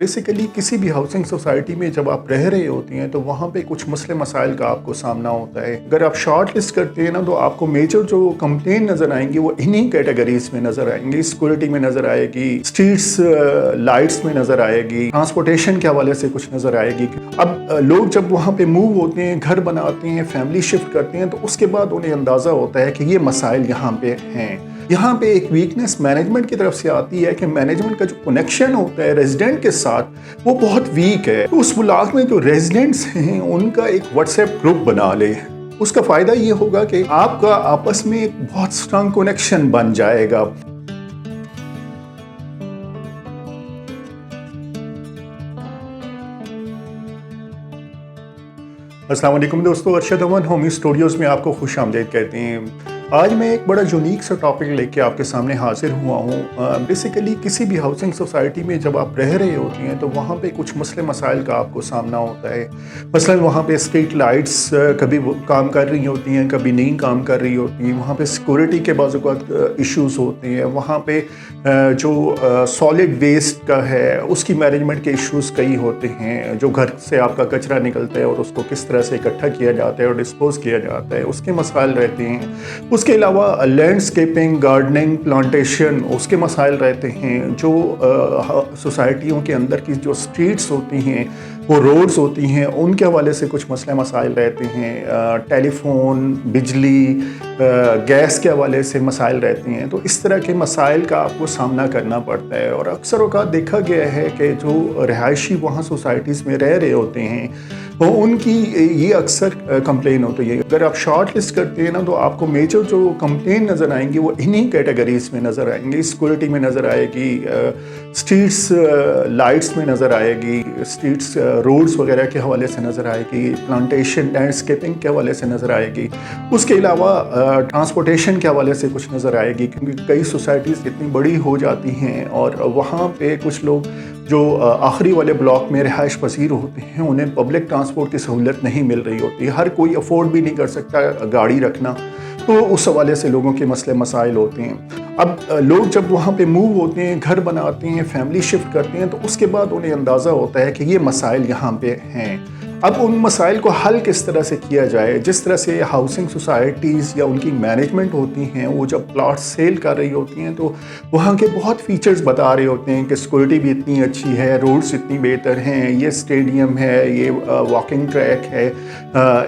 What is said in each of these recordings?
Basically किसी भी housing society में जब आप रह रहे होते हैं तो वहाँ पे कुछ मसले मसाइल का आपको सामना होता है। अगर आप शॉर्ट लिस्ट करते हैं ना तो आपको मेजर जो कंप्लेन नज़र आएंगी वो इन्हीं कैटेगरीज में नज़र आएंगी। सिक्योरिटी में नज़र आएगी, स्ट्रीट्स लाइट्स में नज़र आएगी, ट्रांसपोर्टेशन के हवाले से कुछ नज़र आएगी। अब लोग जब वहाँ पे मूव होते हैं, घर बनाते हैं, फैमिली शिफ्ट करते हैं तो उसके बाद उन्हें अंदाज़ा होता है कि ये मसाइल यहाँ पे हैं। यहाँ पे एक वीकनेस मैनेजमेंट की तरफ से आती है कि मैनेजमेंट का जो कनेक्शन होता है रेजिडेंट के साथ वो बहुत वीक है। तो उस ब्लॉक में जो रेजिडेंट्स हैं उनका एक व्हाट्सएप ग्रुप बना ले। उसका फ़ायदा ये होगा कि आपका आपस में एक बहुत स्ट्रांग कनेक्शन बन जाएगा। अस्सलाम वालेकुम दोस्तों, अरशद अमन होमी स्टूडियोज़ में आपको खुश आमदीद कहते हैं। आज मैं एक बड़ा यूनिक सा टॉपिक लेके आपके सामने हाजिर हुआ हूँ। बेसिकली किसी भी हाउसिंग सोसाइटी में जब आप रह रहे होते हैं तो वहाँ पे कुछ मसले मसाइल का आपको सामना होता है। मसलन वहाँ पे स्ट्रीट लाइट्स कभी काम कर रही होती हैं, कभी नहीं काम कर रही होती हैं। वहाँ पे सिक्योरिटी के बाज़ औक़ात इश्यूज़ होते हैं। वहाँ पे जो सॉलिड वेस्ट का है उसकी मैनेजमेंट के इश्यूज़ कई होते हैं। जो घर से आपका कचरा निकलता है और उसको किस तरह से इकट्ठा किया जाता है और डिस्पोज़ किया जाता है, उसके मसाइल रहते हैं। उसके अलावा लैंडस्केपिंग, गार्डनिंग, प्लांटेशन, उसके मसाइल रहते हैं। जो सोसाइटियों के अंदर की जो स्ट्रीट्स होती हैं, वो रोड्स होती हैं, उनके हवाले से कुछ मसले मसाइल रहते हैं। टेलीफोन, बिजली, गैस के हवाले से मसाइल रहते हैं। तो इस तरह के मसाइल का आपको सामना करना पड़ता है। और अक्सर औक़ात देखा गया है कि जो रहायशी वहाँ सोसाइटीज़ में रह रहे होते हैं वो उनकी ये अक्सर कंप्लेन होती है। अगर आप शॉर्ट लिस्ट करते हैं ना तो आपको मेजर जो कंप्लेन नज़र आएंगी वो इन्हीं कैटेगरीज में नज़र आएंगी। सिक्योरिटी में नज़र आएगी, स्ट्रीट्स लाइट्स में नज़र आएगी, स्ट्रीट्स रोड्स वगैरह के हवाले से नज़र आएगी, प्लांटेशन, लैंडस्केपिंग के हवाले से नज़र आएगी। उसके अलावा ट्रांसपोर्टेशन के हवाले से कुछ नज़र आएगी, क्योंकि कई सोसाइटीज़ इतनी बड़ी हो जाती हैं और वहाँ पे कुछ लोग जो आखिरी वाले ब्लॉक में रिहाइश पसीर होते हैं उन्हें पब्लिक ट्रांसपोर्ट की सहूलत नहीं मिल रही होती। हर कोई अफोर्ड भी नहीं कर सकता गाड़ी रखना, तो उस हवाले से लोगों के मसले मसाइल होते हैं। अब लोग जब वहाँ पे मूव होते हैं, घर बनाते हैं, फैमिली शिफ्ट करते हैं तो उसके बाद उन्हें अंदाज़ा होता है कि ये मसाइल यहाँ पे हैं। अब उन मसाइल को हल किस तरह से किया जाए। जिस तरह से हाउसिंग सोसाइटीज़ या उनकी मैनेजमेंट होती हैं वो जब प्लॉट सेल कर रही होती हैं तो वहाँ के बहुत फीचर्स बता रहे होते हैं कि सिक्योरिटी भी इतनी अच्छी है, रोड्स इतनी बेहतर हैं, ये स्टेडियम है, ये वॉकिंग ट्रैक है,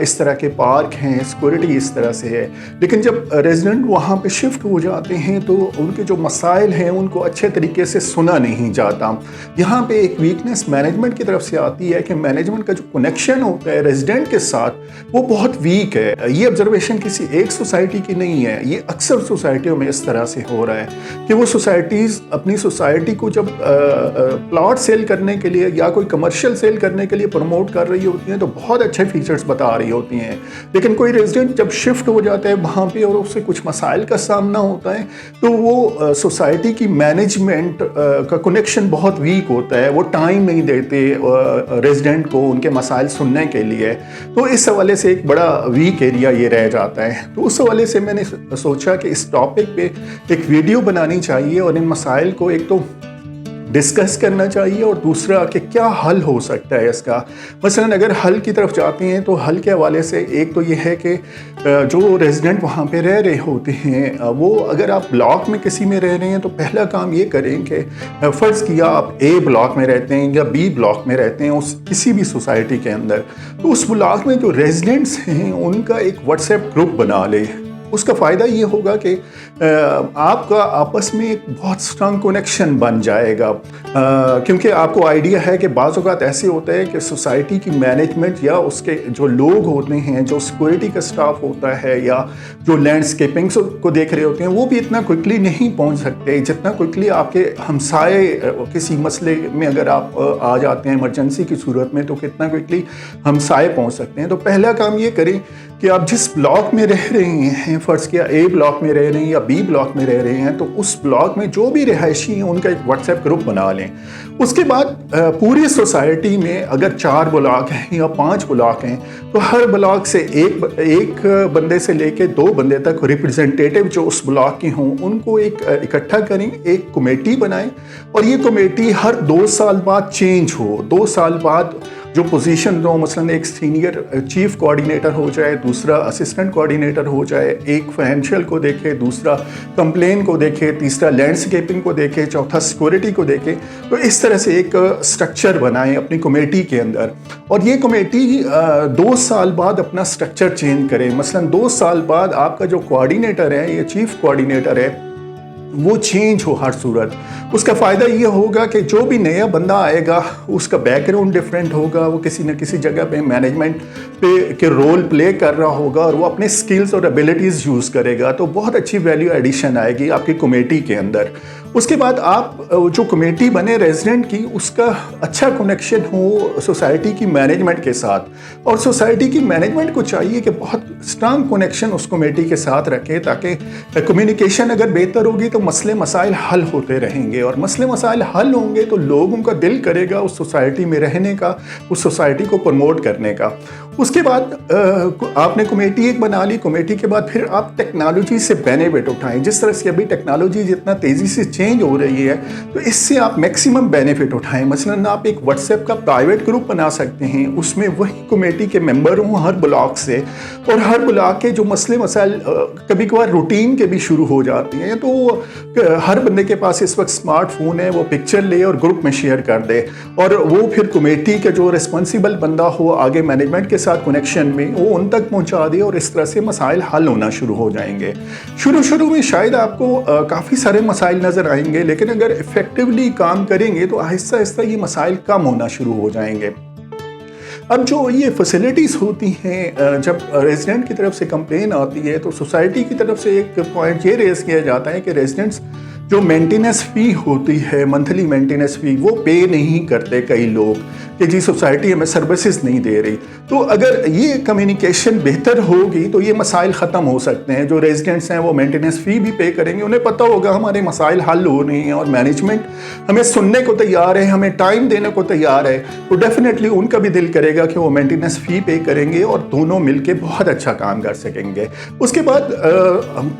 इस तरह के पार्क हैं, सिक्योरिटी इस तरह से है। लेकिन जब रेजिडेंट वहाँ पे शिफ्ट हो जाते हैं तो उनके जो मसाइल हैं उनको अच्छे तरीके से सुना नहीं जाता। यहाँ पे एक वीकनेस मैनेजमेंट की तरफ से आती है कि मैनेजमेंट का जो कनेक्शन होता है रेजिडेंट के साथ वो बहुत वीक है। ये ऑब्जर्वेशन किसी एक सोसाइटी की नहीं है, ये अक्सर सोसाइटियों में इस तरह से हो रहा है कि वो सोसाइटीज़ अपनी सोसाइटी को जब प्लॉट सेल करने के लिए या कोई कमर्शियल सेल करने के लिए प्रमोट कर रही होती हैं तो बहुत अच्छे फीचर्स बता रही होती हैं। लेकिन कोई रेजिडेंट जब शिफ्ट हो जाता है वहाँ पे और उससे कुछ मसाइल का सामना होता है तो वो सोसाइटी की मैनेजमेंट का कनेक्शन बहुत वीक होता है। वो टाइम नहीं देते रेजिडेंट को उनके मसाइल सुनने के लिए। तो इस हवाले से एक बड़ा वीक एरिया ये रह जाता है। तो उस हवाले से मैंने सोचा कि इस टॉपिक पे एक वीडियो बनानी चाहिए और इन मसाइल को एक तो डिस्कस करना चाहिए और दूसरा कि क्या हल हो सकता है इसका। मसलन अगर हल की तरफ जाते हैं तो हल के हवाले से एक तो ये है कि जो रेजिडेंट वहाँ पे रह रहे होते हैं वो अगर आप ब्लॉक में किसी में रह रहे हैं तो पहला काम ये करें कि फ़र्ज़ किया आप ए ब्लॉक में रहते हैं या बी ब्लॉक में रहते हैं उस किसी भी सोसाइटी के अंदर, तो उस ब्लॉक में जो रेजिडेंट्स हैं उनका एक व्हाट्सएप ग्रुप बना ले। उसका फ़ायदा ये होगा कि आपका आपस में एक बहुत स्ट्रांग कनेक्शन बन जाएगा। क्योंकि आपको आइडिया है कि बाज़ औक़ात ऐसे होता है कि सोसाइटी की मैनेजमेंट या उसके जो लोग होते हैं, जो सिक्योरिटी का स्टाफ होता है या जो लैंडस्केपिंग को देख रहे होते हैं वो भी इतना क्विकली नहीं पहुंच सकते जितना क्विकली आपके हमसाए किसी मसले में अगर आप आ जाते हैं इमरजेंसी की सूरत में तो कितना क्विकली हमसाए पहुँच सकते हैं। तो पहला काम ये करें कि आप जिस ब्लॉक में रह रहे हैं, फ़र्ज़ किया ए ब्लॉक में रह रहे हैं या बी ब्लॉक में रह रहे हैं, तो उस ब्लॉक में जो भी रिहायशी हैं उनका एक व्हाट्सएप ग्रुप बना लें। उसके बाद पूरी सोसाइटी में अगर 4 ब्लॉक हैं या 5 ब्लॉक हैं, तो हर ब्लॉक से एक बंदे से लेके 2 बंदे तक रिप्रेजेंटेटिव जो उस ब्लॉक के हों उनको एक इकट्ठा करें, एक कमेटी बनाएं, और ये कमेटी हर 2 साल बाद चेंज हो। 2 साल बाद जो पोजीशन हो, मसलन एक सीनियर चीफ कोऑर्डिनेटर हो जाए, दूसरा असिस्टेंट कोऑर्डिनेटर हो जाए, एक फाइनेंशियल को देखे, दूसरा कंप्लेन को देखे, तीसरा लैंडस्केपिंग को देखे, चौथा सिक्योरिटी को देखे। तो इस तरह से एक स्ट्रक्चर बनाएं अपनी कमेटी के अंदर, और ये कमेटी 2 साल बाद अपना स्ट्रक्चर चेंज करे। मसलन 2 साल बाद आपका जो कोऑर्डिनेटर है या चीफ कोऑर्डिनेटर है वो चेंज हो हर सूरत। उसका फ़ायदा ये होगा कि जो भी नया बंदा आएगा उसका बैकग्राउंड डिफरेंट होगा, वो किसी न किसी जगह पे मैनेजमेंट पे के रोल प्ले कर रहा होगा और वो अपने स्किल्स और एबिलिटीज़ यूज़ करेगा, तो बहुत अच्छी वैल्यू एडिशन आएगी आपकी कमेटी के अंदर। उसके बाद आप जो कमेटी बने रेजिडेंट की, उसका अच्छा कनेक्शन हो सोसाइटी की मैनेजमेंट के साथ, और सोसाइटी की मैनेजमेंट को चाहिए कि बहुत स्ट्रांग कनेक्शन उस कमेटी के साथ रखे, ताकि कम्युनिकेशन अगर बेहतर होगी तो मसले मसाइल हल होते रहेंगे, और मसले मसाइल हल होंगे तो लोगों का दिल करेगा उस सोसाइटी में रहने का, उस सोसाइटी को प्रमोट करने का। उसके बाद आपने कमेटी एक बना ली, कमेटी के बाद फिर आप टेक्नोलॉजी से बेनिफिट उठाएं। जिस तरह से अभी टेक्नोलॉजी जितना तेज़ी से चेंज हो रही है, तो इससे आप मैक्सिमम बेनिफिट उठाएं। मसलन आप एक व्हाट्सएप का प्राइवेट ग्रुप बना सकते हैं, उसमें वही कमेटी के मेंबर हों हर ब्लॉक से, और हर ब्लॉक के जो मसले मसाइल कभी कभार रूटीन के भी शुरू हो जाते हैं, तो हर बंदे के पास इस वक्त स्मार्टफोन है, वो पिक्चर ले और ग्रुप में शेयर कर दे, और वो फिर कमेटी का जो रिस्पॉन्सिबल बंदा हो आगे मैनेजमेंट के साथ कनेक्शन में, वो उन तक पहुंचा दे, और इस तरह से मसाइल हल होना शुरू हो जाएंगे। शुरू में शायद आपको काफ़ी सारे मसाइल नज़र आएंगे, लेकिन अगर इफेक्टिवली काम करेंगे तो आहिस्ता आहिस्ता ये मसाइल कम होना शुरू हो जाएंगे। अब जो ये फैसिलिटीज़ होती हैं, जब रेजिडेंट की तरफ से कंप्लेन आती है तो सोसाइटी की तरफ से एक पॉइंट ये रेज़ किया जाता है कि रेजिडेंट्स जो मेंटेनेंस फ़ी होती है, मंथली मेंटेनेंस फ़ी, वो पे नहीं करते कई लोग, कि जी सोसाइटी हमें सर्विसेज नहीं दे रही। तो अगर ये कम्युनिकेशन बेहतर होगी तो ये मसाइल ख़त्म हो सकते हैं। जो रेजिडेंट्स हैं वो मेंटेनेंस फ़ी भी पे करेंगे, उन्हें पता होगा हमारे मसाइल हल हो रहे हैं, और मैनेजमेंट हमें सुनने को तैयार है, हमें टाइम देने को तैयार है, तो डेफिनेटली उनका भी दिल करेगा कि वो मेंटेनेंस फ़ी पे करेंगे और दोनों मिलके बहुत अच्छा काम कर सकेंगे। उसके बाद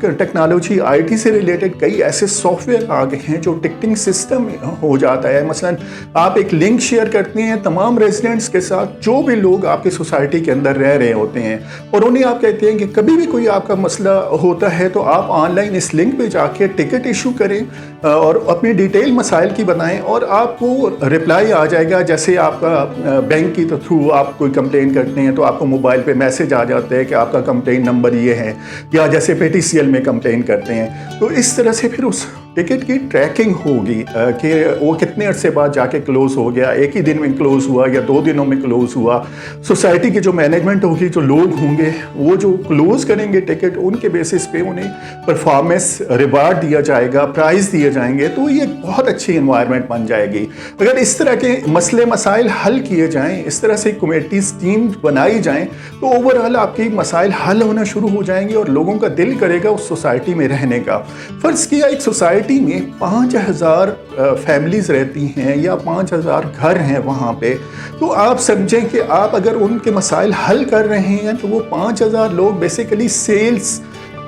टेक्नोलॉजी IT से रिलेटेड कई ऐसे सॉफ्टवेयर आ गए हैं जो टिकटिंग सिस्टम हो जाता है। मसलन आप एक लिंक शेयर करते हैं तमाम रेजिडेंट्स के साथ, जो भी लोग आपकी सोसाइटी के अंदर रह रहे होते हैं, और उन्हें आप कहते हैं कि कभी भी कोई आपका मसला होता है तो आप ऑनलाइन इस लिंक पे जाके टिकट इशू करें और अपनी डिटेल मसाइल की बनाएं, और आपको रिप्लाई आ जाएगा। जैसे आपका बैंक की थ्रू आप कोई कंप्लेन करते हैं तो आपको मोबाइल पे मैसेज आ जाता है कि आपका कंप्लेन नंबर ये है, या जैसे PTCL में कंप्लेन करते हैं, तो इस तरह से फिर उस टिकट की ट्रैकिंग होगी कि वो कितने अरसे बाद जाके क्लोज़ हो गया, एक ही दिन में क्लोज़ हुआ या 2 दिनों में क्लोज़ हुआ। सोसाइटी की जो मैनेजमेंट होगी, जो लोग होंगे, वो जो क्लोज़ करेंगे टिकट, उनके बेसिस पे उन्हें परफॉर्मेंस रिवार्ड दिया जाएगा, प्राइज़ दिए जाएंगे, तो ये बहुत अच्छी इन्वायरमेंट बन जाएगी। अगर इस तरह के मसले मसाइल हल किए जाएँ, इस तरह से कमेटीज़ टीम बनाई जाएँ, तो ओवरऑल आपकी मसाइल हल होना शुरू हो जाएंगे और लोगों का दिल करेगा उस सोसाइटी में रहने का। फ़र्ज़ किया एक सोसाइटी में 5000 फैमिलीज़ रहती हैं या 5000 घर हैं वहाँ पे, तो आप समझें कि आप अगर उनके मसाइल हल कर रहे हैं तो वो 5000 लोग बेसिकली सेल्स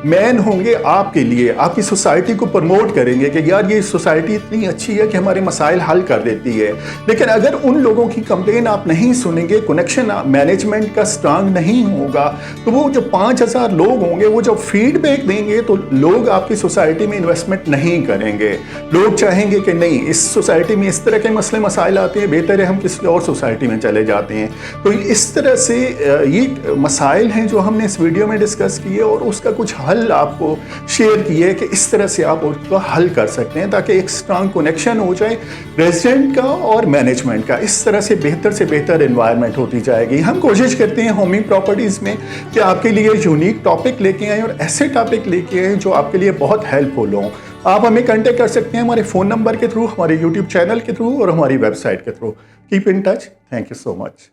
मैन होंगे आपके लिए, आपकी सोसाइटी को प्रमोट करेंगे कि यार ये सोसाइटी इतनी अच्छी है कि हमारे मसाइल हल कर देती है। लेकिन अगर उन लोगों की कंप्लेन आप नहीं सुनेंगे, कनेक्शन मैनेजमेंट का स्ट्रांग नहीं होगा, तो वो जो 5000 लोग होंगे वो जब फीडबैक देंगे तो लोग आपकी सोसाइटी में इन्वेस्टमेंट नहीं करेंगे। लोग चाहेंगे कि नहीं, इस सोसाइटी में इस तरह के मसले मसाइल आते हैं, बेहतर है हम किसी और सोसाइटी में चले जाते हैं। तो इस तरह से ये मसाइल हैं जो हमने इस वीडियो में डिस्कस किए, और उसका कुछ हल आपको शेयर किए कि इस तरह से आप उसको हल कर सकते हैं, ताकि एक स्ट्रांग कनेक्शन हो जाए रेजिडेंट का और मैनेजमेंट का। इस तरह से बेहतर एनवायरनमेंट होती जाएगी। हम कोशिश करते हैं होमी प्रॉपर्टीज़ में कि आपके लिए यूनिक टॉपिक लेके आएँ और ऐसे टॉपिक लेके आएँ जो आपके लिए बहुत हेल्पफुल हों। आप हमें कांटेक्ट कर सकते हैं हमारे फ़ोन नंबर के थ्रू, हमारे YouTube चैनल के थ्रू और हमारी वेबसाइट के through. Keep in touch. Thank you so much.